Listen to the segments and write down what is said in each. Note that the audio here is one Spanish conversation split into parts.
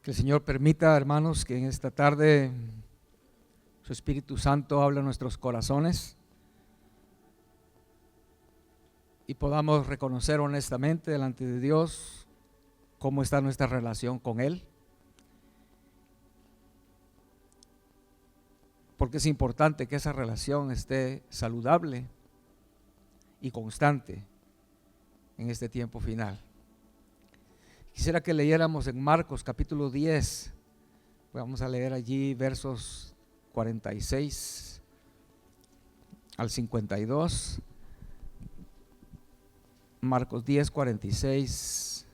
Que el Señor permita, hermanos, que en esta tarde su Espíritu Santo hable a nuestros corazones y podamos reconocer honestamente delante de Dios cómo está nuestra relación con Él. Porque es importante que esa relación esté saludable y constante en este tiempo final. Quisiera que leyéramos en Marcos capítulo 10, vamos a leer allí versos 46 al 52, Marcos 10, 46,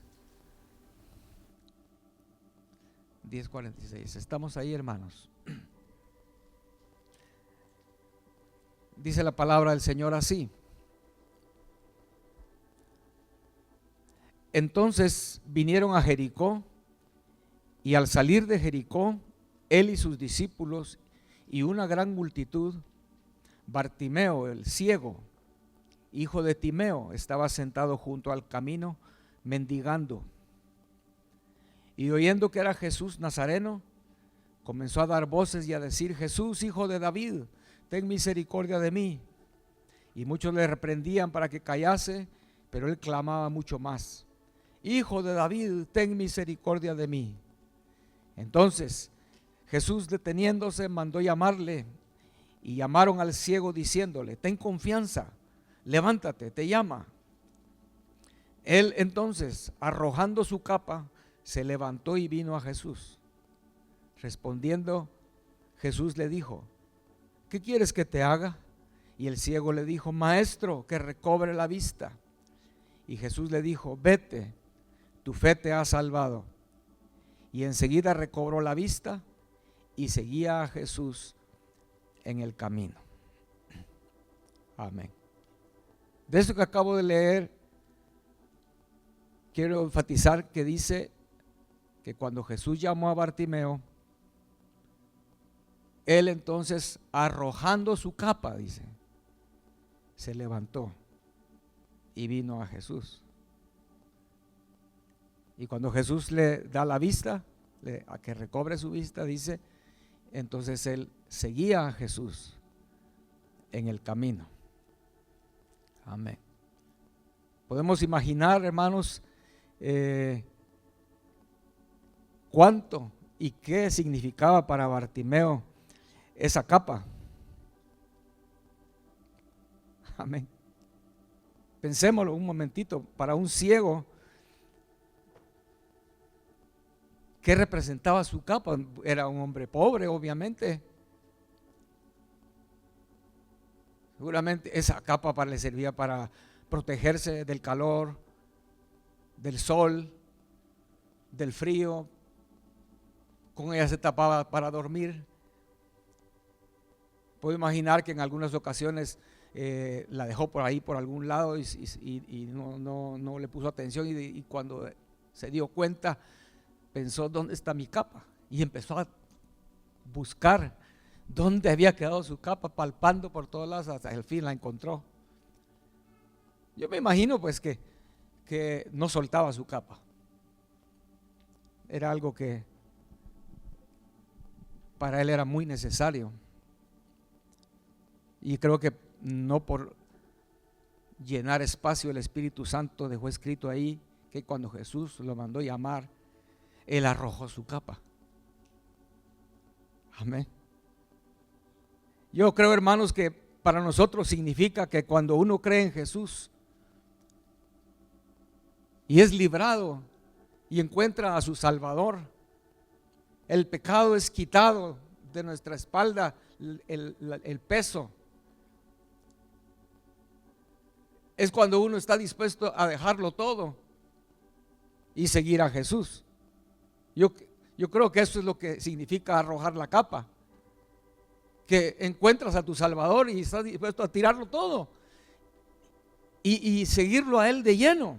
10, 46, estamos ahí, hermanos. Dice la palabra del Señor así: entonces vinieron a Jericó, y al salir de Jericó, él y sus discípulos y una gran multitud, Bartimeo el ciego, hijo de Timeo, estaba sentado junto al camino mendigando. Y oyendo que era Jesús Nazareno, comenzó a dar voces y a decir: Jesús, hijo de David, ten misericordia de mí. Y muchos le reprendían para que callase, pero él clamaba mucho más: Hijo de David, ten misericordia de mí. Entonces Jesús, deteniéndose, mandó llamarle, y llamaron al ciego diciéndole: ten confianza, levántate, te llama. Él entonces, arrojando su capa, se levantó y vino a Jesús. Respondiendo, Jesús le dijo: ¿qué quieres que te haga? Y el ciego le dijo: Maestro, que recobre la vista. Y Jesús le dijo: vete, tu fe te ha salvado. Y enseguida recobró la vista y seguía a Jesús en el camino. Amén. De esto que acabo de leer, quiero enfatizar que dice que cuando Jesús llamó a Bartimeo, él entonces, arrojando su capa, dice, se levantó y vino a Jesús. Y cuando Jesús le da la vista, a que recobre su vista, dice, entonces él seguía a Jesús en el camino. Amén. Podemos imaginar, hermanos, cuánto y qué significaba para Bartimeo esa capa. Amén. Pensémoslo un momentito, para un ciego, ¿qué representaba su capa? Era un hombre pobre, obviamente. Seguramente esa capa le servía para protegerse del calor, del sol, del frío. Con ella se tapaba para dormir. Puedo imaginar que en algunas ocasiones la dejó por ahí, por algún lado, y no le puso atención, y cuando se dio cuenta, pensó: ¿dónde está mi capa? Y empezó a buscar dónde había quedado su capa, palpando por todos lados, hasta el fin la encontró. Yo me imagino pues que no soltaba su capa. Era algo que para él era muy necesario. Y creo que no por llenar espacio, el Espíritu Santo dejó escrito ahí que cuando Jesús lo mandó llamar, él arrojó su capa. Amén. Yo creo, hermanos, que para nosotros significa que cuando uno cree en Jesús y es librado y encuentra a su Salvador, el pecado es quitado de nuestra espalda, el peso. Es cuando uno está dispuesto a dejarlo todo y seguir a Jesús. Yo creo que eso es lo que significa arrojar la capa, que encuentras a tu Salvador y estás dispuesto a tirarlo todo y seguirlo a Él de lleno.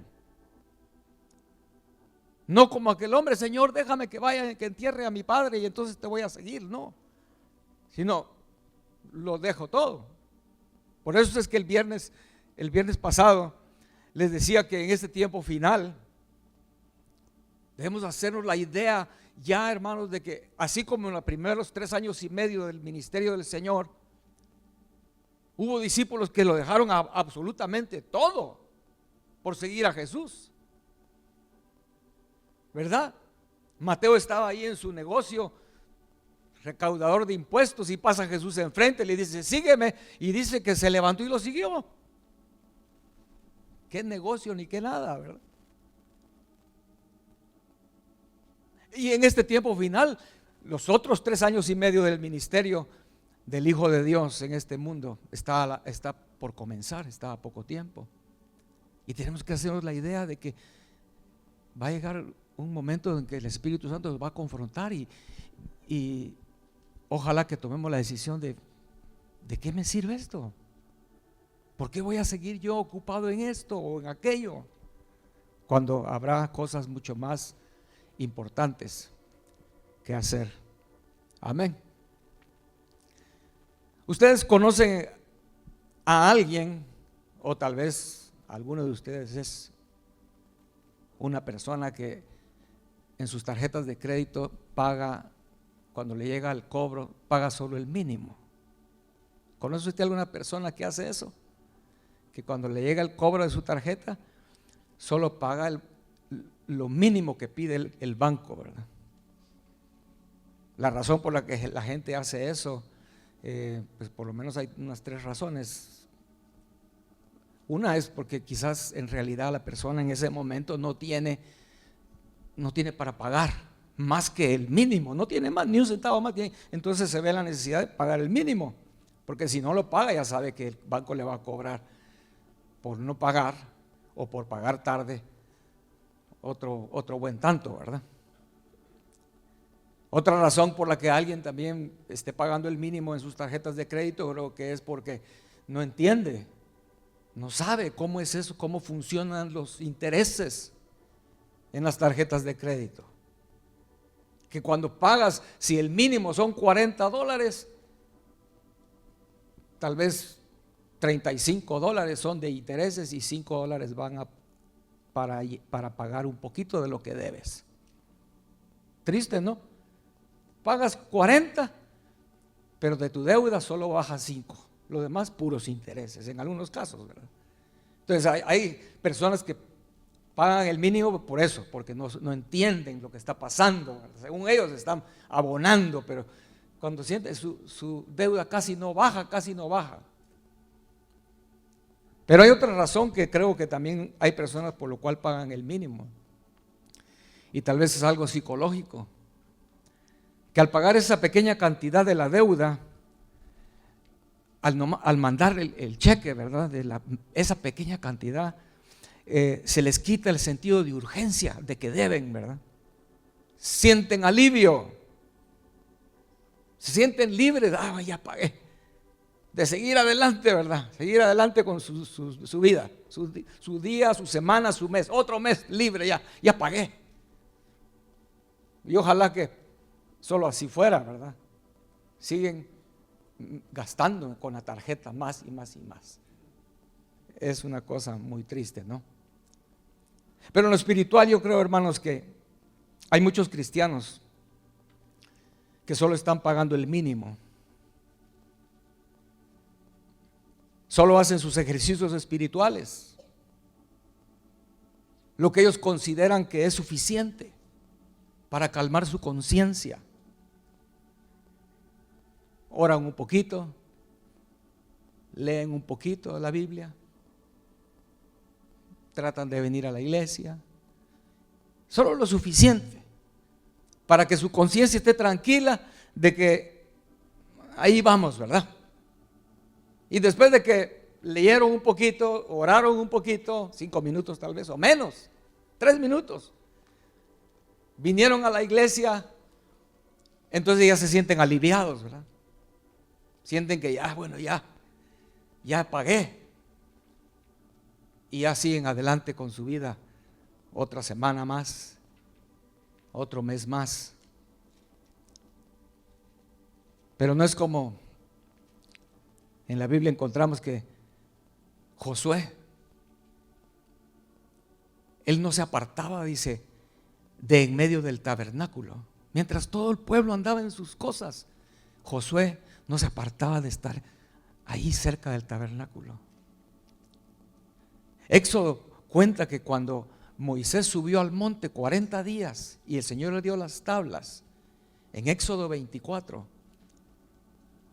No como aquel hombre: Señor, déjame que vaya, que entierre a mi padre y entonces te voy a seguir. No, sino lo dejo todo. Por eso es que el viernes pasado les decía que en este tiempo final debemos hacernos la idea ya, hermanos, de que así como en los primeros 3 años y medio del ministerio del Señor, hubo discípulos que lo dejaron absolutamente todo por seguir a Jesús, ¿verdad? Mateo estaba ahí en su negocio, recaudador de impuestos, y pasa Jesús enfrente, le dice: sígueme, y dice que se levantó y lo siguió. Qué negocio ni qué nada, ¿verdad? Y en este tiempo final, los otros 3 años y medio del ministerio del Hijo de Dios en este mundo está por comenzar, está a poco tiempo. Y tenemos que hacernos la idea de que va a llegar un momento en que el Espíritu Santo nos va a confrontar, y ojalá que tomemos la decisión ¿de qué me sirve esto? ¿Por qué voy a seguir yo ocupado en esto o en aquello? Cuando habrá cosas mucho más importantes que hacer. Amén. Ustedes conocen a alguien, o tal vez alguno de ustedes es una persona que en sus tarjetas de crédito paga, cuando le llega el cobro, paga solo el mínimo. ¿Conoce usted alguna persona que hace eso? Que cuando le llega el cobro de su tarjeta, solo paga lo mínimo que pide el banco, ¿verdad? La razón por la que la gente hace eso, pues por lo menos hay unas 3 razones. Una es porque quizás en realidad la persona en ese momento no tiene para pagar más que el mínimo, no tiene más, ni un centavo más, entonces se ve la necesidad de pagar el mínimo, porque si no lo paga ya sabe que el banco le va a cobrar por no pagar, o por pagar tarde otro buen tanto, ¿verdad? Otra razón por la que alguien también esté pagando el mínimo en sus tarjetas de crédito, creo que es porque no entiende, no sabe cómo es eso, cómo funcionan los intereses en las tarjetas de crédito. Que cuando pagas, si el mínimo son $40, tal vez $35 son de intereses y $5 van para pagar un poquito de lo que debes. Triste, ¿no? Pagas 40, pero de tu deuda solo baja 5, lo demás puros intereses en algunos casos, ¿verdad? Entonces hay personas que pagan el mínimo por eso, porque no entienden lo que está pasando, ¿verdad? Según ellos están abonando, pero cuando sienten su deuda casi no baja. Pero hay otra razón que creo que también hay personas por lo cual pagan el mínimo, y tal vez es algo psicológico, que al pagar esa pequeña cantidad de la deuda, al mandar el cheque, ¿verdad?, esa pequeña cantidad, se les quita el sentido de urgencia de que deben, ¿verdad? Sienten alivio, se sienten libres, ya pagué, de seguir adelante, ¿verdad? Seguir adelante con su vida, su día, su semana, su mes, otro mes libre, ya pagué. Y ojalá que solo así fuera, ¿verdad? Siguen gastando con la tarjeta más y más y más. Es una cosa muy triste, ¿no? Pero en lo espiritual yo creo, hermanos, que hay muchos cristianos que solo están pagando el mínimo. Solo hacen sus ejercicios espirituales, lo que ellos consideran que es suficiente para calmar su conciencia. Oran un poquito, leen un poquito la Biblia, tratan de venir a la iglesia, solo lo suficiente para que su conciencia esté tranquila de que ahí vamos, ¿verdad? Y después de que leyeron un poquito, oraron un poquito, 5 minutos tal vez, o menos, 3 minutos, vinieron a la iglesia, entonces ya se sienten aliviados, ¿verdad? Sienten que ya pagué, y ya siguen adelante con su vida, otra semana más, otro mes más. Pero no es como en la Biblia encontramos que Josué, él no se apartaba, dice, de en medio del tabernáculo, Mientras todo el pueblo andaba en sus cosas, Josué no se apartaba de estar ahí cerca del tabernáculo. Éxodo cuenta que cuando Moisés subió al monte 40 días y el Señor le dio las tablas, en Éxodo 24,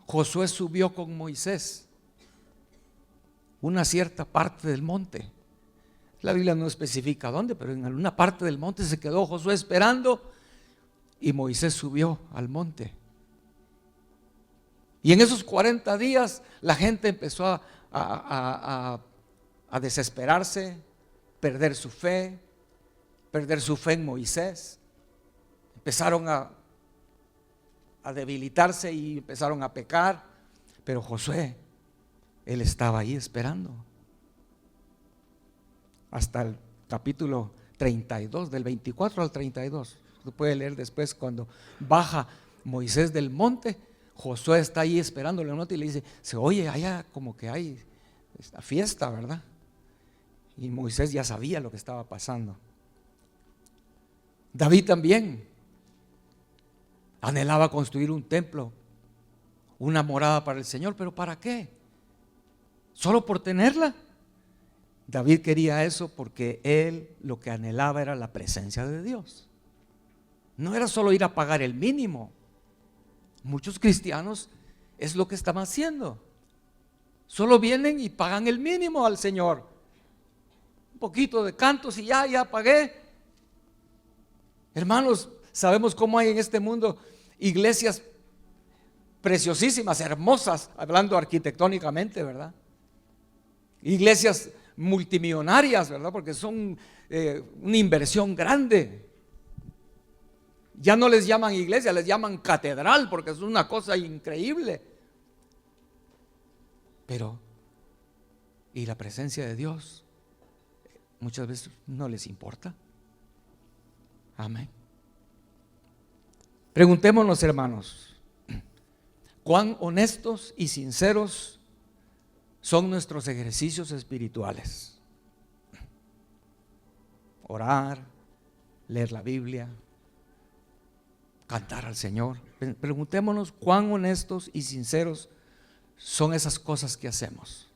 Josué subió con Moisés una cierta parte del monte. La Biblia no especifica dónde, pero en alguna parte del monte se quedó Josué esperando y Moisés subió al monte. Y en esos 40 días la gente empezó a desesperarse, perder su fe en Moisés. Empezaron a debilitarse y empezaron a pecar. Pero Josué, él estaba ahí esperando. Hasta el capítulo 32, del 24 al 32. Usted puede leer después cuando baja Moisés del monte. Josué está ahí esperando la nota y le dice: se oye allá como que hay esta fiesta, ¿verdad? Y Moisés ya sabía lo que estaba pasando. David también anhelaba construir un templo, una morada para el Señor, pero ¿para qué? ¿Solo por tenerla? David quería eso porque él lo que anhelaba era la presencia de Dios. No era solo ir a pagar el mínimo. Muchos cristianos es lo que están haciendo. Solo vienen y pagan el mínimo al Señor. Un poquito de cantos y ya pagué. Hermanos, sabemos cómo hay en este mundo iglesias preciosísimas, hermosas, hablando arquitectónicamente, ¿verdad? Iglesias multimillonarias, ¿verdad? Porque son una inversión grande. Ya no les llaman iglesia, les llaman catedral, porque es una cosa increíble. Pero, ¿y la presencia de Dios? Muchas veces no les importa. Amén. Preguntémonos, hermanos, ¿cuán honestos y sinceros son nuestros ejercicios espirituales? Orar, leer la Biblia, cantar al Señor. Preguntémonos cuán honestos y sinceros son esas cosas que hacemos.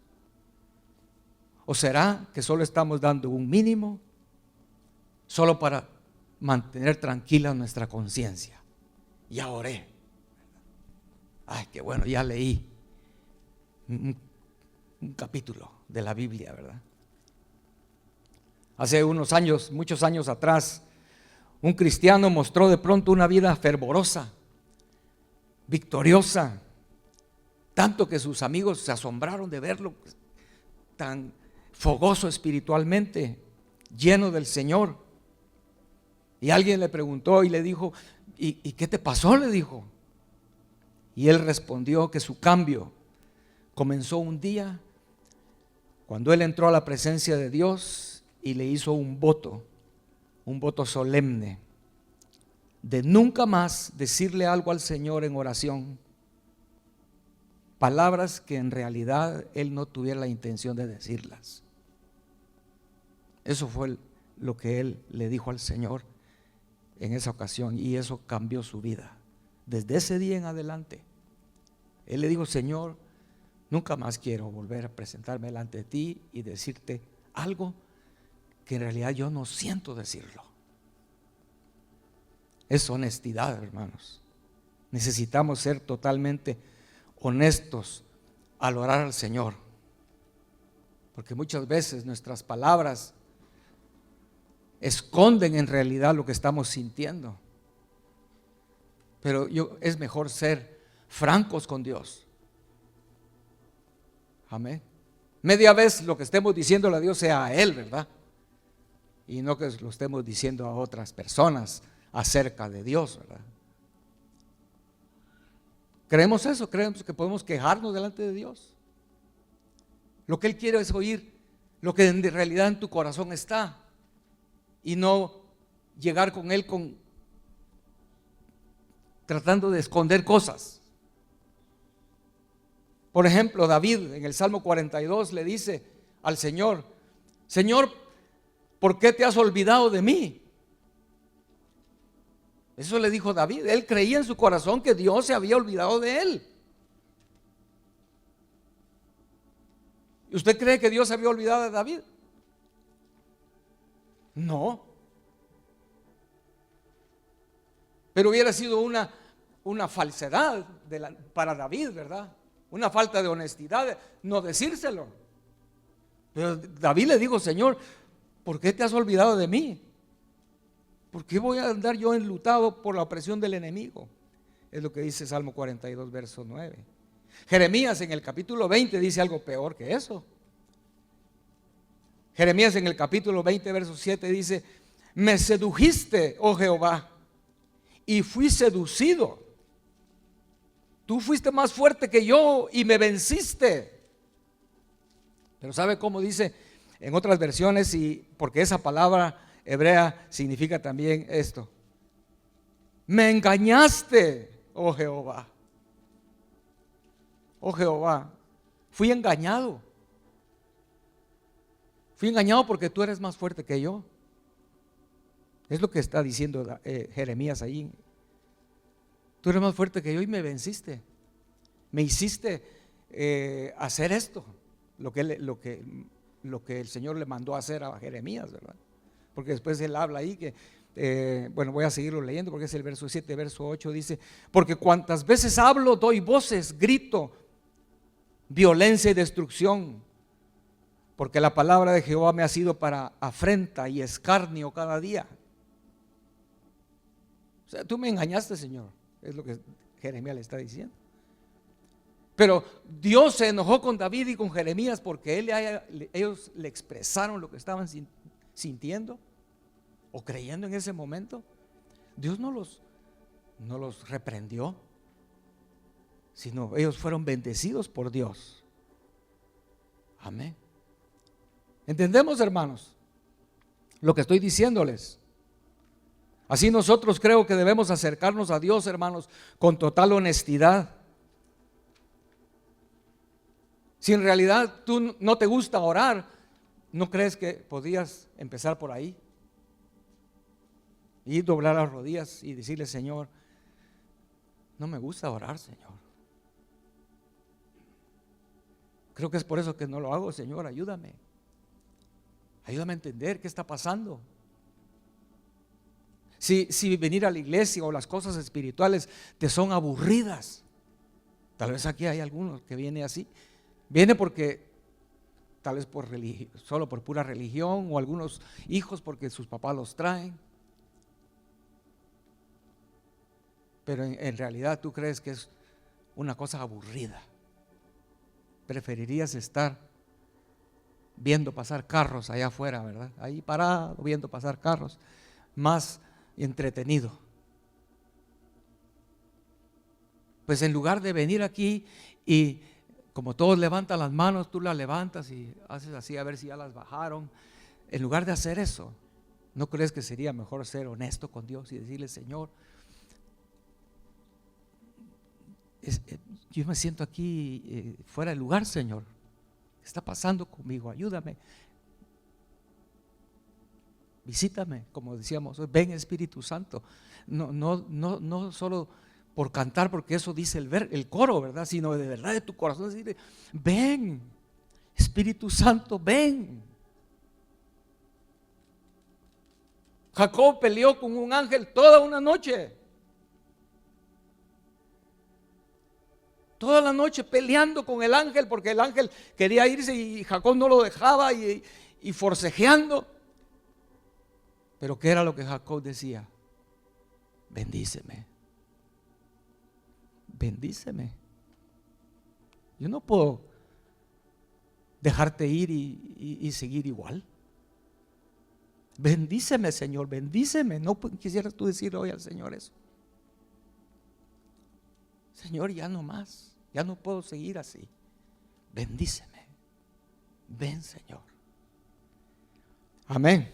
¿O será que solo estamos dando un mínimo solo para mantener tranquila nuestra conciencia? Ya oré. Ay, qué bueno, ya leí un capítulo de la Biblia, ¿verdad? Hace unos años, muchos años atrás, un cristiano mostró de pronto una vida fervorosa, victoriosa, tanto que sus amigos se asombraron de verlo tan fogoso espiritualmente, lleno del Señor. Y alguien le preguntó y le dijo: ¿Y qué te pasó?, le dijo. Y él respondió que su cambio comenzó un día cuando él entró a la presencia de Dios y le hizo un voto solemne de nunca más decirle algo al Señor en oración, palabras que en realidad él no tuviera la intención de decirlas. Eso fue lo que él le dijo al Señor en esa ocasión, y eso cambió su vida. Desde ese día en adelante, él le dijo: Señor, nunca más quiero volver a presentarme delante de ti y decirte algo que en realidad yo no siento decirlo. Es honestidad, hermanos. Necesitamos ser totalmente honestos al orar al Señor, porque muchas veces nuestras palabras esconden en realidad lo que estamos sintiendo. Pero es mejor ser francos con Dios. Amén. Media vez lo que estemos diciéndole a Dios sea a Él, ¿verdad? Y no que lo estemos diciendo a otras personas acerca de Dios, ¿verdad? ¿Creemos eso? ¿Creemos que podemos quejarnos delante de Dios? Lo que Él quiere es oír lo que en realidad en tu corazón está, y no llegar con Él tratando de esconder cosas. Por ejemplo, David en el Salmo 42 le dice al Señor: Señor, ¿por qué te has olvidado de mí? Eso le dijo David. Él creía en su corazón que Dios se había olvidado de él. ¿Usted cree que Dios se había olvidado de David? No. Pero hubiera sido una falsedad para David, ¿verdad? Una falta de honestidad no decírselo. Pero David le dijo: Señor, ¿por qué te has olvidado de mí? ¿Por qué voy a andar yo enlutado por la opresión del enemigo? Es lo que dice Salmo 42, verso 9. Jeremías en el capítulo 20 dice algo peor que eso. Jeremías en el capítulo 20, verso 7 dice: me sedujiste, oh Jehová, y fui seducido. Tú fuiste más fuerte que yo y me venciste. Pero ¿sabe cómo dice en otras versiones? Y porque esa palabra hebrea significa también esto: me engañaste, oh Jehová. Oh Jehová, fui engañado. Fui engañado porque tú eres más fuerte que yo. Es lo que está diciendo Jeremías ahí. Tú eres más fuerte que yo y me venciste. Me hiciste hacer esto, lo que el Señor le mandó a hacer a Jeremías, ¿verdad? Porque después él habla ahí que, bueno, voy a seguirlo leyendo porque es el verso 7, verso 8, dice: porque cuantas veces hablo, doy voces, grito, violencia y destrucción, porque la palabra de Jehová me ha sido para afrenta y escarnio cada día. O sea, tú me engañaste, Señor, es lo que Jeremías le está diciendo. Pero Dios se enojó con David y con Jeremías porque ellos le expresaron lo que estaban sintiendo o creyendo en ese momento. Dios no los reprendió, sino ellos fueron bendecidos por Dios. Amén. ¿Entendemos, hermanos, lo que estoy diciéndoles? Así nosotros creo que debemos acercarnos a Dios, hermanos, con total honestidad. Si en realidad tú no te gusta orar, ¿no crees que podías empezar por ahí? Y doblar las rodillas y decirle: Señor, no me gusta orar, Señor. Creo que es por eso que no lo hago, Señor, ayúdame. Ayúdame a entender qué está pasando. Si venir a la iglesia o las cosas espirituales te son aburridas, tal vez aquí hay algunos que viene así. Viene porque tal vez solo por pura religión, o algunos hijos porque sus papás los traen. Pero en realidad tú crees que es una cosa aburrida. Preferirías estar viendo pasar carros allá afuera, ¿verdad? Ahí parado viendo pasar carros, más entretenido. Pues en lugar de venir aquí y como todos levantan las manos, tú las levantas y haces así a ver si ya las bajaron. En lugar de hacer eso, ¿no crees que sería mejor ser honesto con Dios y decirle: Señor, yo me siento aquí fuera de lugar, Señor? ¿Qué está pasando conmigo? Ayúdame. Visítame, como decíamos hoy. Ven, Espíritu Santo. No solo por cantar, porque eso dice el coro, ¿verdad? Sino de verdad de tu corazón decirle: ven, Espíritu Santo, ven. Jacob peleó con un ángel toda una noche. Toda la noche peleando con el ángel, porque el ángel quería irse y Jacob no lo dejaba, y forcejeando. Pero ¿qué era lo que Jacob decía? Bendíceme. Bendíceme. Yo no puedo dejarte ir y seguir igual. Bendíceme, Señor, bendíceme. ¿No quisieras tú decirle hoy al Señor eso? Señor, ya no más, ya no puedo seguir así. Bendíceme. Ven, Señor. Amén.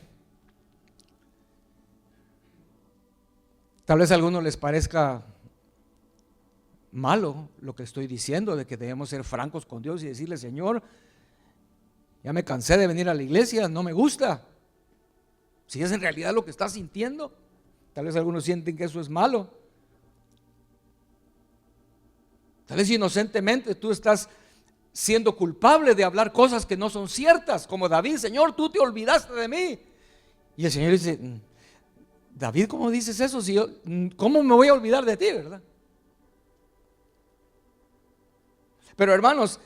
Tal vez a algunos les parezca malo lo que estoy diciendo, de que debemos ser francos con Dios y decirle: Señor, ya me cansé de venir a la iglesia, no me gusta. Si es en realidad lo que estás sintiendo, Tal vez algunos sienten que eso es malo. Tal vez inocentemente tú estás siendo culpable de hablar cosas que no son ciertas, como David: Señor, tú te olvidaste de mí. Y el Señor dice: David, ¿cómo dices eso? Si yo, ¿cómo me voy a olvidar de ti, verdad? Pero hermanos,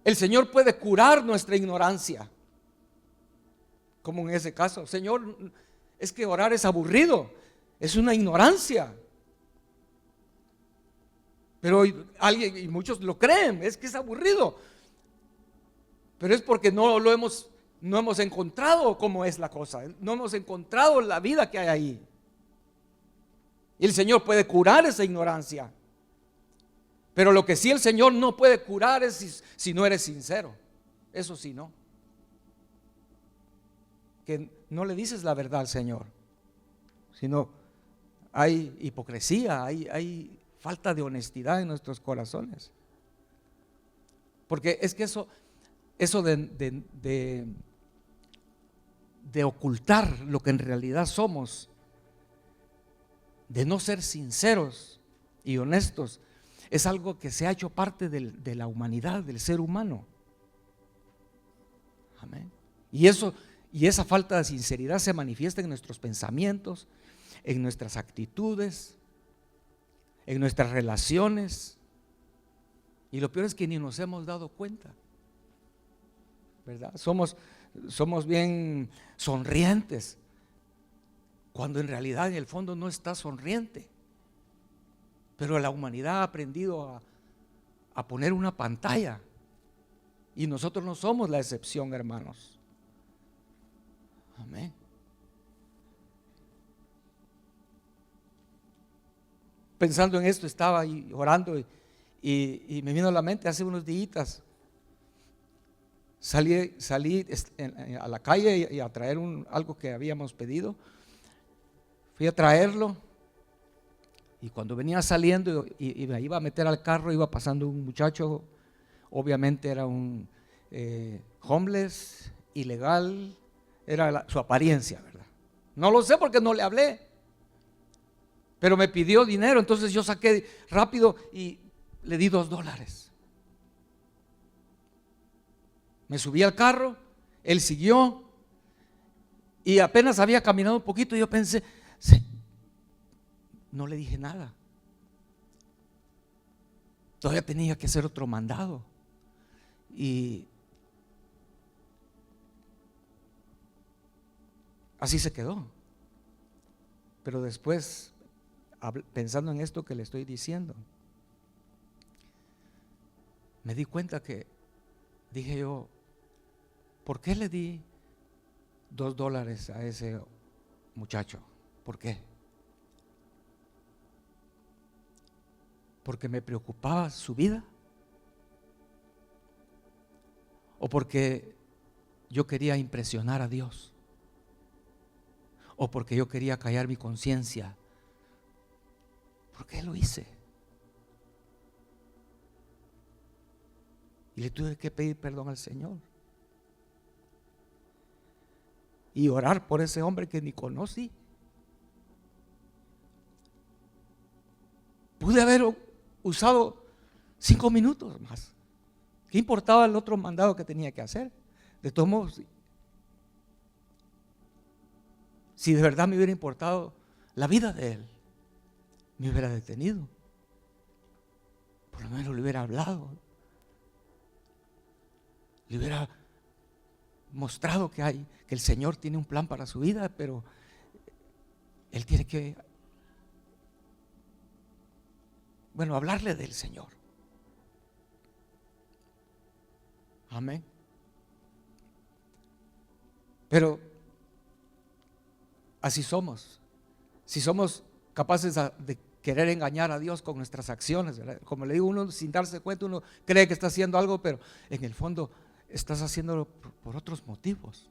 el Señor puede curar nuestra ignorancia, como en ese caso. Señor, es que orar es aburrido, es una ignorancia. Pero alguien, y muchos lo creen, es que es aburrido. Pero es porque no hemos encontrado cómo es la cosa, no hemos encontrado la vida que hay ahí. Y el Señor puede curar esa ignorancia. Pero lo que sí el Señor no puede curar es si no eres sincero. Eso sí, no. Que no le dices la verdad al Señor, sino hay hipocresía, hay falta de honestidad en nuestros corazones. Porque es que eso de ocultar lo que en realidad somos, de no ser sinceros y honestos, es algo que se ha hecho parte de la humanidad, del ser humano. Amén. Y esa falta de sinceridad se manifiesta en nuestros pensamientos, en nuestras actitudes, en nuestras relaciones. Y lo peor es que ni nos hemos dado cuenta, ¿verdad? Somos bien sonrientes, cuando en realidad en el fondo no está sonriente. Pero la humanidad ha aprendido a poner una pantalla, y nosotros no somos la excepción, hermanos. Amén. Pensando en esto, estaba ahí orando y me vino a la mente hace unos días. Salí a la calle y a traer algo que habíamos pedido. Fui a traerlo. Y cuando venía saliendo y me iba a meter al carro, iba pasando un muchacho. Obviamente era un homeless, ilegal. Era su apariencia, ¿verdad? No lo sé porque no le hablé, pero me pidió dinero. Entonces yo saqué rápido y le di $2. Me subí al carro, él siguió, y apenas había caminado un poquito, yo pensé, no le dije nada. Todavía tenía que hacer otro mandado. Y así se quedó. Pero después, pensando en esto que le estoy diciendo, me di cuenta que, dije yo, ¿por qué le di $2 a ese muchacho? ¿Por qué? ¿Porque me preocupaba su vida? ¿O porque yo quería impresionar a Dios? ¿O porque yo quería callar mi conciencia? ¿Por qué lo hice? Y le tuve que pedir perdón al Señor y orar por ese hombre que ni conocí. Pude haber usado 5 minutos más. ¿Qué importaba el otro mandado que tenía que hacer? De todos modos, si de verdad me hubiera importado la vida de él, me hubiera detenido. Por lo menos le hubiera hablado, le hubiera mostrado que el Señor tiene un plan para su vida, pero él tiene que, hablarle del Señor. Amén. Pero así somos. Si somos capaces de querer engañar a Dios con nuestras acciones, ¿verdad? Como le digo, uno sin darse cuenta, uno cree que está haciendo algo, pero en el fondo estás haciéndolo por otros motivos.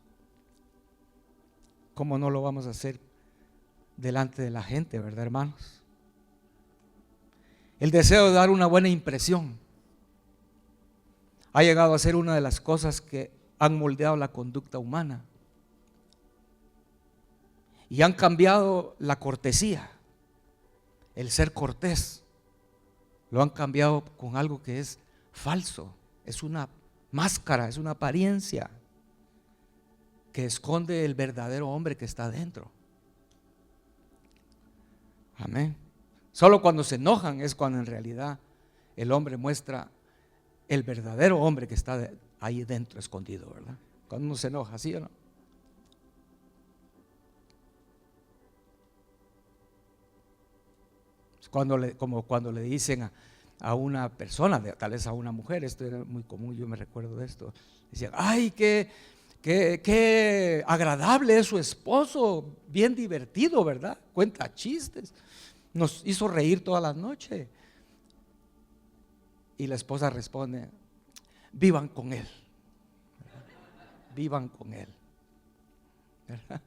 ¿Cómo no lo vamos a hacer delante de la gente, verdad, hermanos? El deseo de dar una buena impresión ha llegado a ser una de las cosas que han moldeado la conducta humana. y han cambiado la cortesía, el ser cortés, lo han cambiado con algo que es falso, es una máscara, es una apariencia que esconde el verdadero hombre que está dentro. Amén. Solo cuando se enojan es cuando en realidad el hombre muestra el verdadero hombre que está ahí dentro escondido, ¿verdad? Cuando uno se enoja, ¿sí o no? Como cuando le dicen a una persona, tal vez a una mujer, esto era muy común, yo me recuerdo de esto, decían, ay, qué agradable es su esposo, bien divertido, ¿verdad? Cuenta chistes, nos hizo reír toda la noche. Y la esposa responde, vivan con él, ¿verdad? Vivan con él, ¿verdad?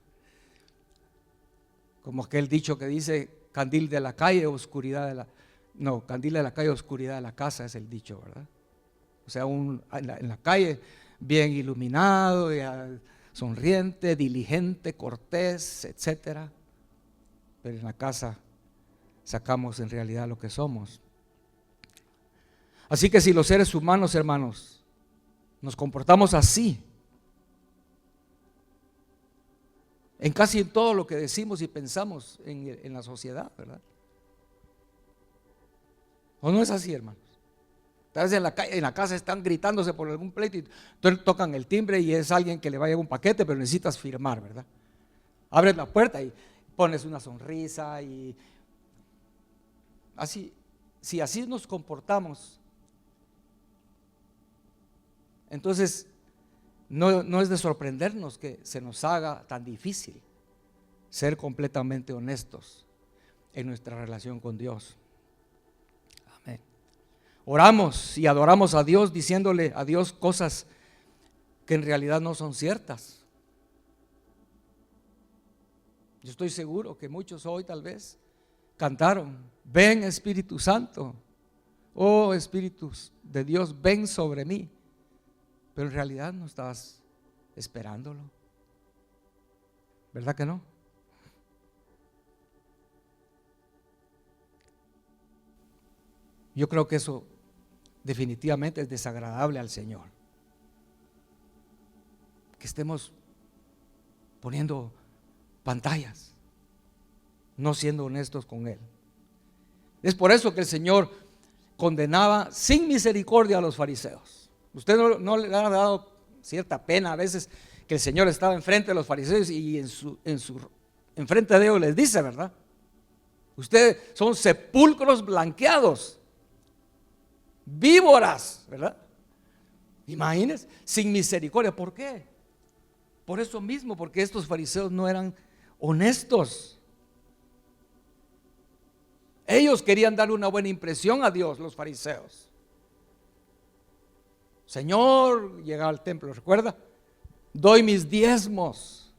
Como aquel dicho que dice, candil de la calle, oscuridad de la... No, candil de la calle, oscuridad de la casa es el dicho, ¿verdad? O sea, en la calle bien iluminado, sonriente, diligente, cortés, etcétera. Pero en la casa sacamos en realidad lo que somos. Así que si los seres humanos, hermanos, nos comportamos así, en casi en todo lo que decimos y pensamos en la sociedad, ¿verdad? ¿O no es así, hermanos? Tal vez en la casa están gritándose por algún pleito y tocan el timbre y es alguien que le va a llevar un paquete, pero necesitas firmar, ¿verdad? Abres la puerta y pones una sonrisa y así, si así nos comportamos, entonces no es de sorprendernos que se nos haga tan difícil ser completamente honestos en nuestra relación con Dios. Amén. Oramos y adoramos a Dios diciéndole a Dios cosas que en realidad no son ciertas. Yo estoy seguro que muchos hoy tal vez cantaron, ven Espíritu Santo, oh Espíritu de Dios, ven sobre mí. Pero en realidad no estás esperándolo, ¿verdad que no? Yo creo que eso definitivamente es desagradable al Señor, que estemos poniendo pantallas, no siendo honestos con Él. Es por eso que el Señor condenaba sin misericordia a los fariseos. Usted no le ha dado cierta pena a veces que el Señor estaba enfrente de los fariseos y enfrente de ellos les dice, ¿verdad? Ustedes son sepulcros blanqueados, víboras, ¿verdad? Imagínense, sin misericordia. ¿Por qué? Por eso mismo, porque estos fariseos no eran honestos. Ellos querían darle una buena impresión a Dios, los fariseos. Señor, llegaba al templo, ¿recuerda? Doy mis diezmos,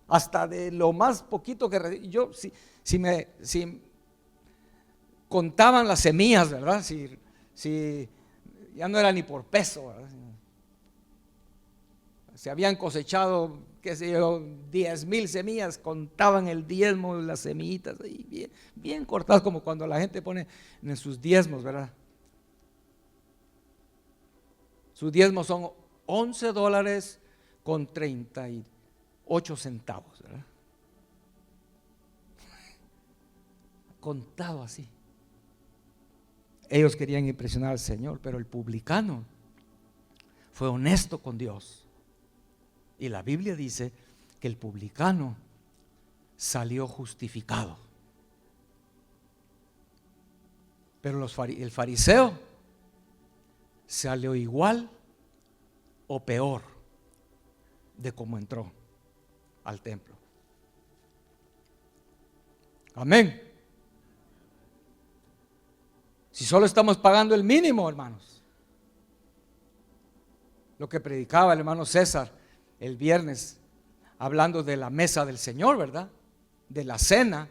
hasta de lo más poquito que recibí. Yo, si contaban las semillas, ¿verdad? Si ya no era ni por peso, ¿verdad? Se habían cosechado, qué sé yo, 10,000 semillas, contaban el diezmo, las semillitas, ahí bien, bien cortadas, como cuando la gente pone en sus diezmos, ¿verdad? Sus diezmos son $11 con 38 centavos, ¿verdad? Contado así. Ellos querían impresionar al Señor, pero el publicano fue honesto con Dios. Y la Biblia dice que el publicano salió justificado. Pero el fariseo salió igual o peor de cómo entró al templo. Amén. Si solo estamos pagando el mínimo, hermanos. Lo que predicaba el hermano César el viernes, hablando de la mesa del Señor, ¿verdad? De la cena.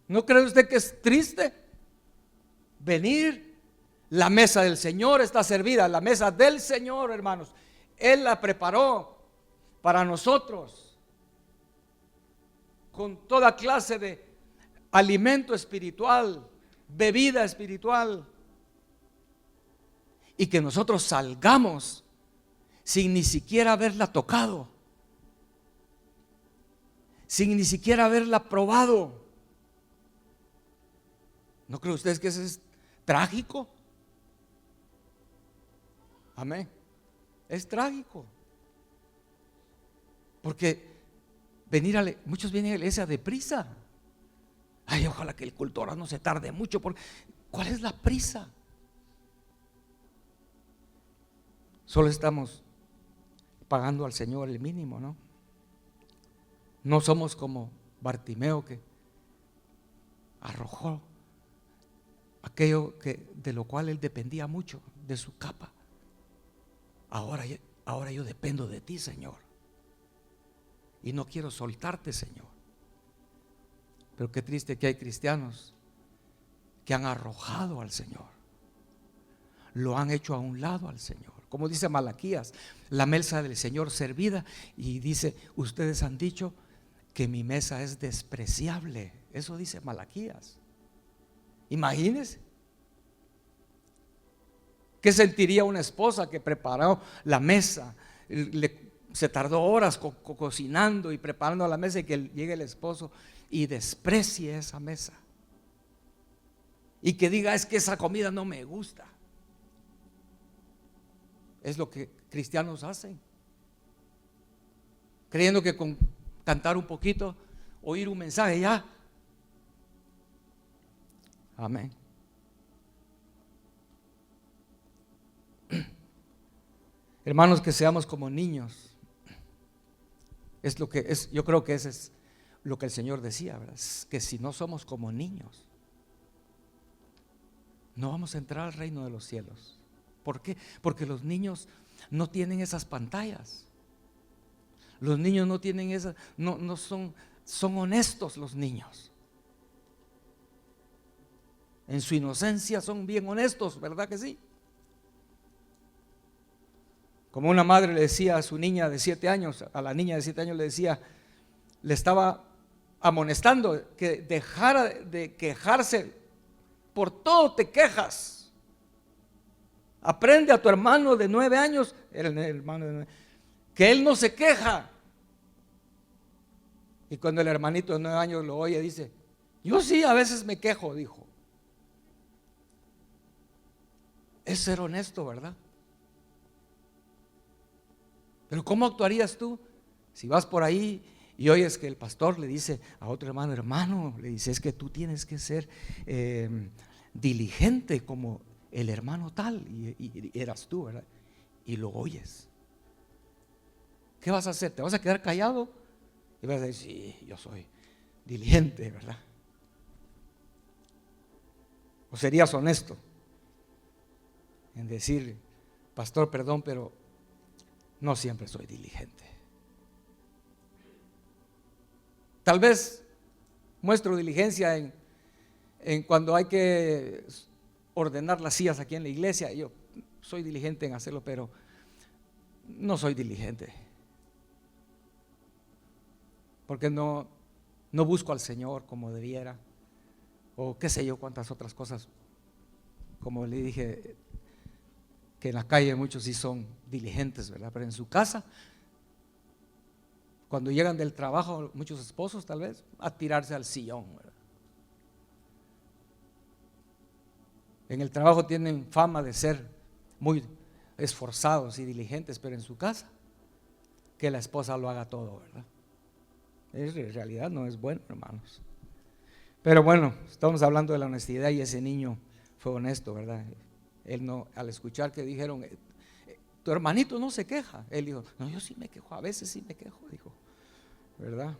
¿No cree usted que es triste venir? La mesa del Señor está servida, la mesa del Señor, hermanos. Él la preparó para nosotros. con toda clase de alimento espiritual, bebida espiritual, y que nosotros salgamos sin ni siquiera haberla tocado, sin ni siquiera haberla probado. ¿No creen ustedes que eso es trágico? Amén. Es trágico. Porque muchos vienen a la iglesia deprisa. Ay, ojalá que el culto ahora no se tarde mucho. ¿Cuál es la prisa? Solo estamos pagando al Señor el mínimo, ¿no? No somos como Bartimeo, que arrojó aquello de lo cual él dependía mucho, de su capa. Ahora yo dependo de ti, Señor, y no quiero soltarte, Señor. Pero qué triste que hay cristianos que han arrojado al Señor, lo han hecho a un lado al Señor. Como dice Malaquías, la mesa del Señor servida, y dice, ustedes han dicho que mi mesa es despreciable. Eso dice Malaquías. Imagínense. ¿Qué sentiría una esposa que preparó la mesa? Se tardó horas cocinando y preparando la mesa, y que llegue el esposo y desprecie esa mesa, y que diga, es que esa comida no me gusta. Es lo que cristianos hacen, creyendo que con cantar un poquito, oír un mensaje, ya. Amén. Hermanos, que seamos como niños. Es lo que es. Yo creo que ese es lo que el Señor decía, ¿verdad? Que si no somos como niños, no vamos a entrar al reino de los cielos. ¿Por qué? Porque los niños no tienen esas pantallas. Los niños no tienen esas, no son honestos los niños. En su inocencia son bien honestos, ¿verdad que sí? Como una madre le decía a su niña de 7 años, a la niña de 7 años le decía, le estaba amonestando que dejara de quejarse. Por todo te quejas. Aprende a tu hermano de 9 años, era el hermano de 9, que él no se queja. Y cuando el hermanito de 9 años lo oye, dice, yo sí, a veces me quejo, dijo. Es ser honesto, ¿verdad? Pero ¿cómo actuarías tú si vas por ahí y oyes que el pastor le dice a otro hermano, hermano, le dice, es que tú tienes que ser diligente como el hermano tal, y eras tú, ¿verdad? Y lo oyes. ¿Qué vas a hacer? ¿Te vas a quedar callado? Y vas a decir, sí, yo soy diligente, ¿verdad? ¿O serías honesto en decir, pastor, perdón, pero no siempre soy diligente? Tal vez muestro diligencia en cuando hay que ordenar las sillas aquí en la iglesia. Yo soy diligente en hacerlo, pero no soy diligente, porque no busco al Señor como debiera, o qué sé yo cuántas otras cosas. Como le dije, que en la calle muchos sí son diligentes, ¿verdad? Pero en su casa, cuando llegan del trabajo, muchos esposos tal vez, a tirarse al sillón, ¿verdad? En el trabajo tienen fama de ser muy esforzados y diligentes, pero en su casa, que la esposa lo haga todo, ¿verdad? En realidad no es bueno, hermanos. Pero bueno, estamos hablando de la honestidad, y ese niño fue honesto, ¿verdad? Él no, al escuchar que dijeron, tu hermanito no se queja, él dijo, no, yo sí me quejo, a veces sí me quejo, dijo, ¿verdad?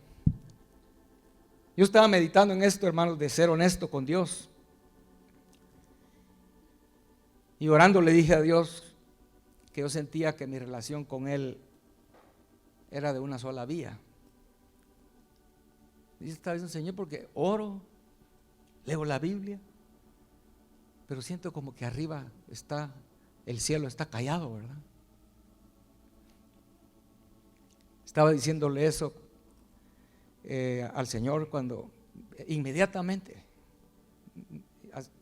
Yo estaba meditando en esto, hermanos, de ser honesto con Dios, y orando le dije a Dios que yo sentía que mi relación con Él era de una sola vía. Y estaba diciendo, Señor, porque oro, leo la Biblia, pero siento como que arriba está, el cielo está callado, ¿verdad? Estaba diciéndole eso al Señor cuando inmediatamente,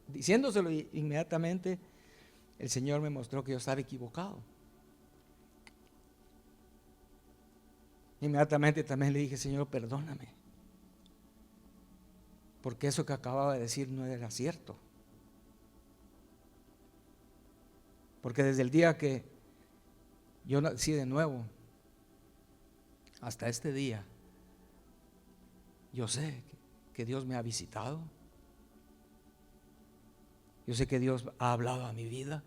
diciéndoselo inmediatamente, el Señor me mostró que yo estaba equivocado. Inmediatamente también le dije: Señor, perdóname, porque eso que acababa de decir no era cierto. Porque desde el día que yo nací de nuevo hasta este día, yo sé que Dios me ha visitado. Yo sé que Dios ha hablado a mi vida.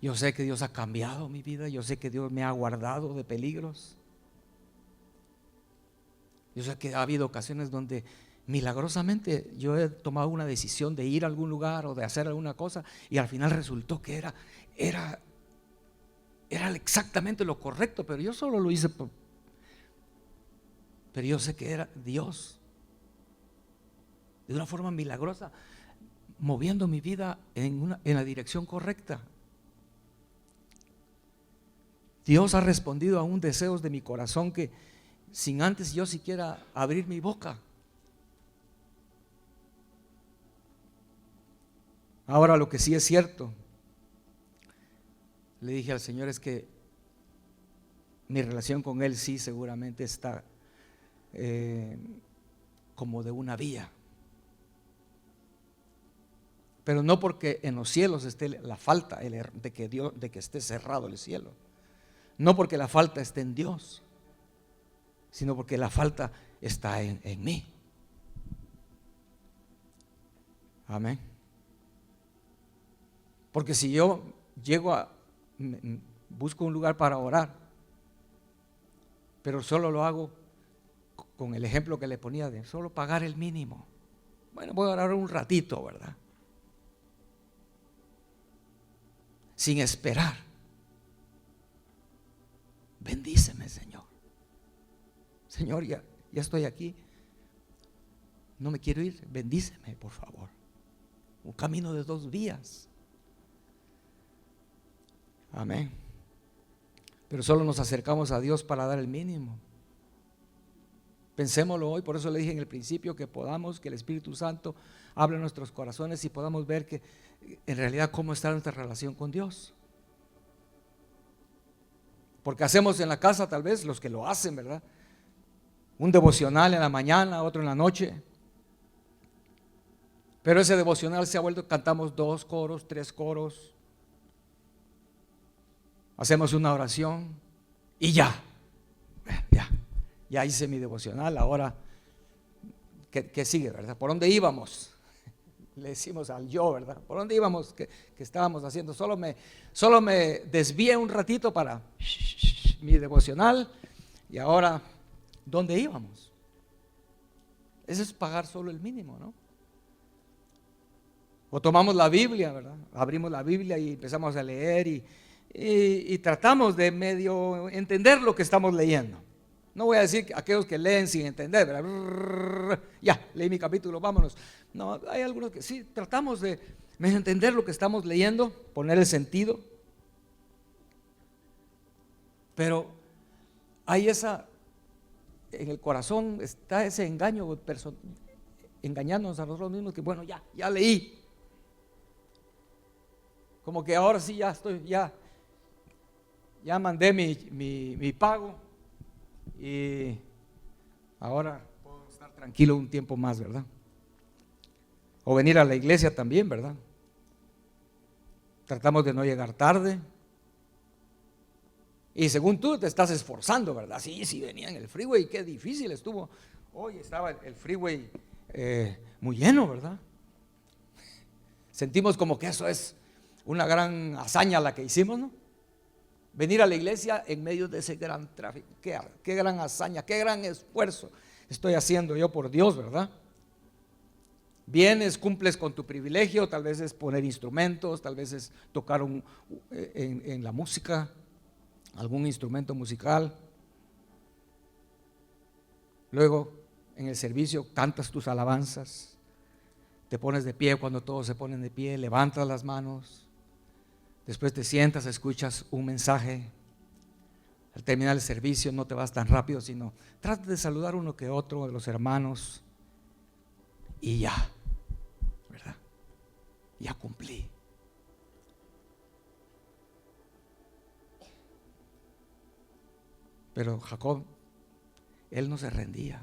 Yo sé que Dios ha cambiado mi vida. Yo sé que Dios me ha guardado de peligros. Yo sé que ha habido ocasiones donde milagrosamente yo he tomado una decisión de ir a algún lugar o de hacer alguna cosa, y al final resultó que era exactamente lo correcto, pero yo solo lo hice pero yo sé que era Dios de una forma milagrosa moviendo mi vida en la dirección correcta. Dios ha respondido a un deseo de mi corazón que sin antes yo siquiera abrir mi boca. Ahora, lo que sí es cierto, le dije al Señor, es que mi relación con Él sí seguramente está como de una vía, pero no porque en los cielos esté la falta de que esté cerrado el cielo, no porque la falta esté en Dios, sino porque la falta está en mí. Amén. Porque si yo busco un lugar para orar, pero solo lo hago con el ejemplo que le ponía de solo pagar el mínimo. Bueno, voy a orar un ratito, ¿verdad? Sin esperar. Bendíceme, Señor. Señor, ya estoy aquí. No me quiero ir. Bendíceme, por favor. Un camino de 2 vías. Amén. Pero solo nos acercamos a Dios para dar el mínimo. Pensémoslo hoy. Por eso le dije en el principio que el Espíritu Santo hable en nuestros corazones y podamos ver que en realidad cómo está nuestra relación con Dios. Porque hacemos en la casa, tal vez los que lo hacen, ¿verdad?, un devocional en la mañana, otro en la noche. Pero ese devocional se ha vuelto, cantamos 2 coros, 3 coros, hacemos una oración y ya hice mi devocional. Ahora, ¿qué sigue, verdad? ¿Por dónde íbamos? Le decimos al yo, ¿verdad? ¿Por dónde íbamos? ¿Qué estábamos haciendo? Solo me desvié un ratito para mi devocional, y ahora, ¿dónde íbamos? Eso es pagar solo el mínimo, ¿no? O tomamos la Biblia, ¿verdad? Abrimos la Biblia y empezamos a leer y tratamos de medio entender lo que estamos leyendo. No voy a decir que aquellos que leen sin entender, ¿verdad? Ya, leí mi capítulo, vámonos. No, hay algunos que sí, tratamos de medio entender lo que estamos leyendo, poner el sentido. Pero hay en el corazón está ese engaño, engañándonos a nosotros mismos, que bueno, ya leí. Como que ahora sí ya mandé mi pago y ahora puedo estar tranquilo un tiempo más, ¿verdad? O venir a la iglesia también, ¿verdad? Tratamos de no llegar tarde. Y según tú te estás esforzando, ¿verdad? Sí, venía en el freeway, qué difícil estuvo. Hoy estaba el freeway muy lleno, ¿verdad? Sentimos como que eso es una gran hazaña la que hicimos, ¿no? Venir a la iglesia en medio de ese gran tráfico. Qué gran hazaña, qué gran esfuerzo estoy haciendo yo por Dios, ¿verdad? Vienes, cumples con tu privilegio, tal vez es poner instrumentos, tal vez es tocar en la música, algún instrumento musical. Luego en el servicio cantas tus alabanzas, te pones de pie cuando todos se ponen de pie, levantas las manos, después te sientas, escuchas un mensaje, al terminar el servicio no te vas tan rápido, sino trata de saludar uno que otro de los hermanos y ya, ¿verdad? Ya cumplí. Pero Jacob, él no se rendía.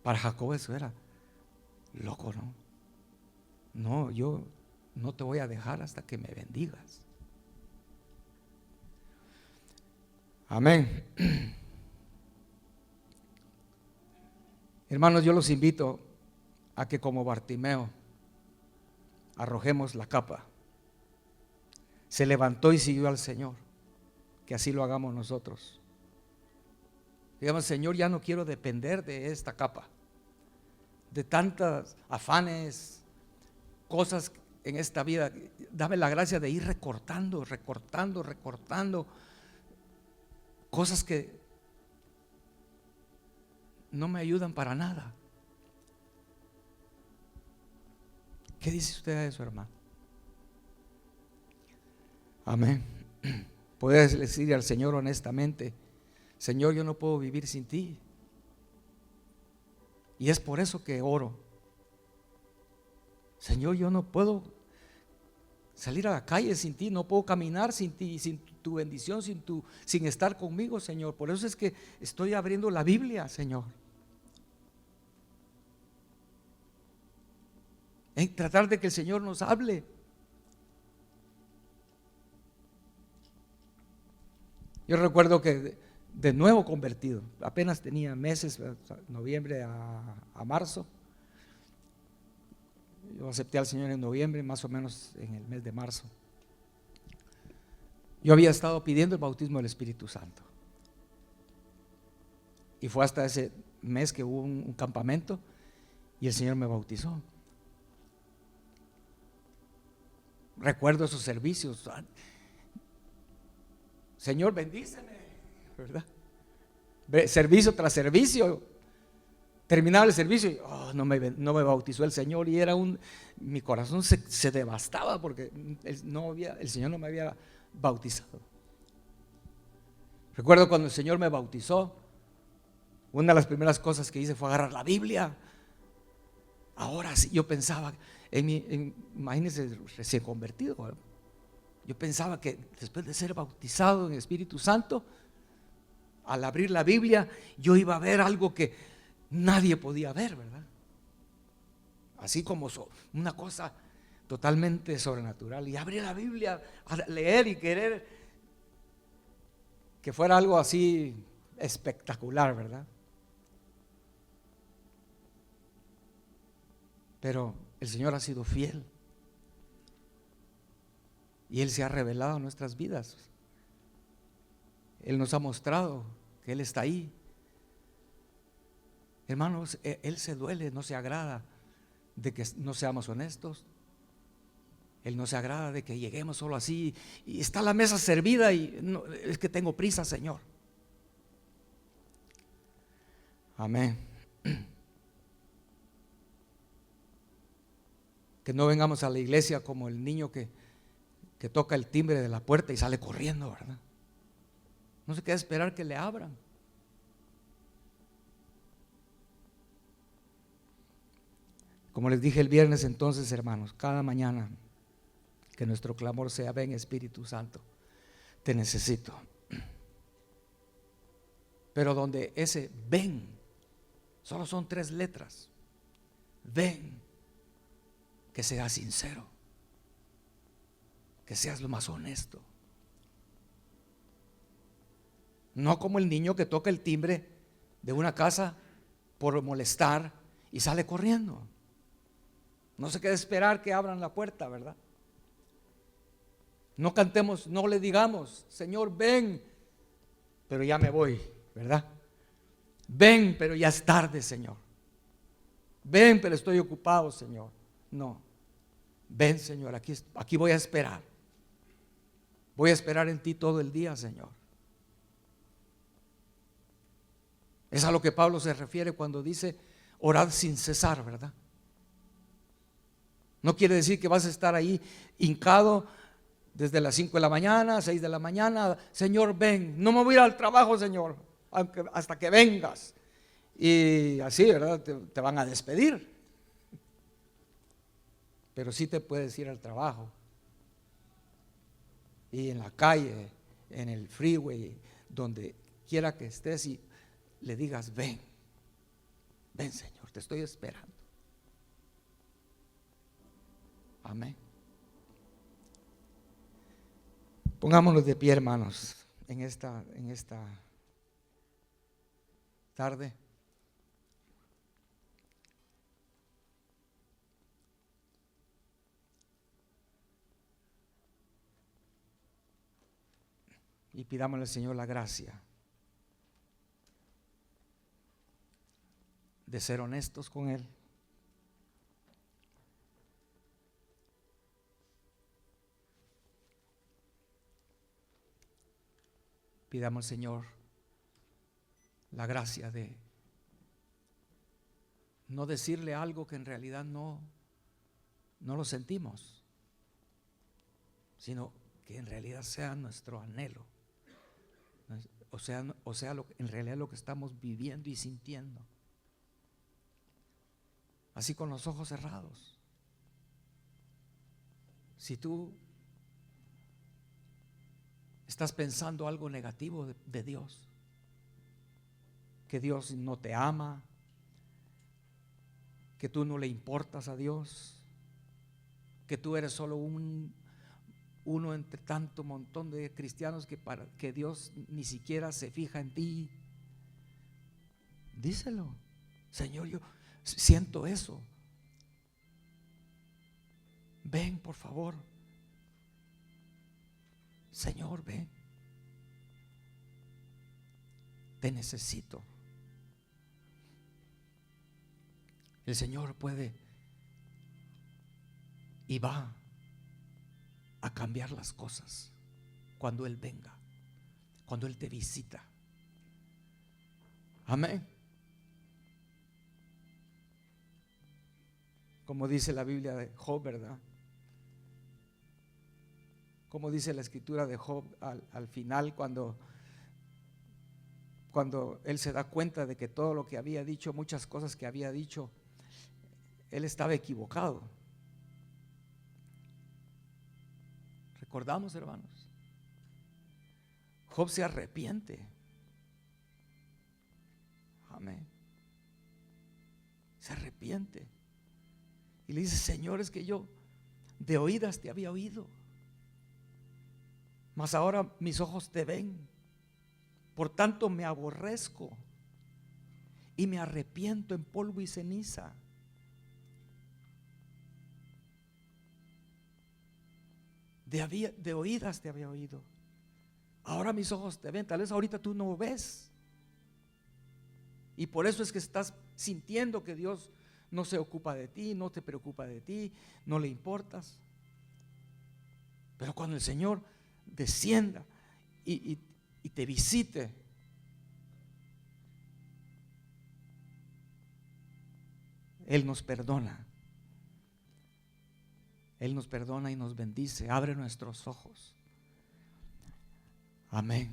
Para Jacob eso era loco, ¿no? No, yo no te voy a dejar hasta que me bendigas. Amén. Hermanos, yo los invito a que como Bartimeo arrojemos la capa. Se levantó y siguió al Señor. Que así lo hagamos nosotros. Digamos, Señor, ya no quiero depender de esta capa, de tantos afanes, cosas en esta vida. Dame la gracia de ir recortando cosas que no me ayudan para nada. ¿Qué dice usted a eso, hermano? Amén. Puedes decir al Señor honestamente: Señor, yo no puedo vivir sin ti. Y es por eso que oro. Señor, yo no puedo salir a la calle sin ti, no puedo caminar sin ti, sin tu bendición, sin estar conmigo, Señor. Por eso es que estoy abriendo la Biblia, Señor. En tratar de que el Señor nos hable. Yo recuerdo que de nuevo convertido, apenas tenía meses, noviembre a marzo. Yo acepté al Señor en noviembre, más o menos en el mes de marzo. Yo había estado pidiendo el bautismo del Espíritu Santo. Y fue hasta ese mes que hubo un campamento y el Señor me bautizó. Recuerdo esos servicios. Señor, bendíceme, ¿verdad? Servicio tras servicio. Terminaba el servicio y no me bautizó el Señor, y mi corazón se devastaba porque el Señor no me había bautizado. Recuerdo cuando el Señor me bautizó, una de las primeras cosas que hice fue agarrar la Biblia. Ahora sí, yo pensaba, imagínense, recién convertido, ¿verdad? Yo pensaba que después de ser bautizado en el Espíritu Santo, al abrir la Biblia, yo iba a ver algo que nadie podía ver, ¿verdad? Así como una cosa totalmente sobrenatural. Y abrir la Biblia, a leer y querer que fuera algo así espectacular, ¿verdad? Pero el Señor ha sido fiel. Y Él se ha revelado en nuestras vidas. Él nos ha mostrado que Él está ahí. Hermanos, Él se duele, no se agrada de que no seamos honestos. Él no se agrada de que lleguemos solo así y está la mesa servida y no, es que tengo prisa, Señor. Amén. Que no vengamos a la iglesia como el niño que toca el timbre de la puerta y sale corriendo, ¿verdad? No se queda a esperar que le abran. Como les dije el viernes, entonces, hermanos, cada mañana que nuestro clamor sea: ven, Espíritu Santo, te necesito. Pero donde ese ven solo son 3 letras. Ven, que seas sincero, que seas lo más honesto. No como el niño que toca el timbre de una casa por molestar y sale corriendo. No se quede a esperar que abran la puerta, ¿verdad? No cantemos, no le digamos: Señor, ven, pero ya me voy, ¿verdad? Ven, pero ya es tarde, Señor. Ven, pero estoy ocupado, Señor. No. Ven, Señor, aquí voy a esperar. Voy a esperar en ti todo el día, Señor. Es a lo que Pablo se refiere cuando dice: orad sin cesar, ¿verdad? No quiere decir que vas a estar ahí hincado Desde las 5 de la mañana, 6 de la mañana, Señor, ven, no me voy a ir al trabajo, Señor, hasta que vengas. Y así, ¿verdad? Te van a despedir. Pero sí te puedes ir al trabajo. Y en la calle, en el freeway, donde quiera que estés, y le digas, ven, ven, Señor, te estoy esperando. Amén. Pongámonos de pie, hermanos, en esta tarde. Y pidámosle al Señor la gracia de ser honestos con Él. Pidamos al Señor la gracia de no decirle algo que en realidad no lo sentimos, sino que en realidad sea nuestro anhelo, o sea en realidad lo que estamos viviendo y sintiendo. Así con los ojos cerrados. Si tú estás pensando algo negativo de Dios, que Dios no te ama, que tú no le importas a Dios, que tú eres solo uno entre tanto montón de cristianos que Dios ni siquiera se fija en ti, díselo: Señor, yo siento eso, ven por favor, Señor, ven, te necesito. El Señor puede y va a cambiar las cosas cuando Él venga, cuando Él te visita. Amén. Como dice la Biblia de Job, ¿verdad? Como dice la escritura de Job al final, cuando él se da cuenta de que todo lo que había dicho, muchas cosas que había dicho, él estaba equivocado. ¿Recordamos, hermanos? Job se arrepiente. Amén. Se arrepiente y le dice: Señor, es que yo de oídas te había oído, mas ahora mis ojos te ven. Por tanto me aborrezco y me arrepiento en polvo y ceniza. De oídas te había oído, ahora mis ojos te ven. Tal vez ahorita tú no ves, y por eso es que estás sintiendo que Dios no se ocupa de ti, no te preocupa de ti, no le importas. Pero cuando el Señor descienda y te visite, Él nos perdona. Él nos perdona y nos bendice, abre nuestros ojos. Amén.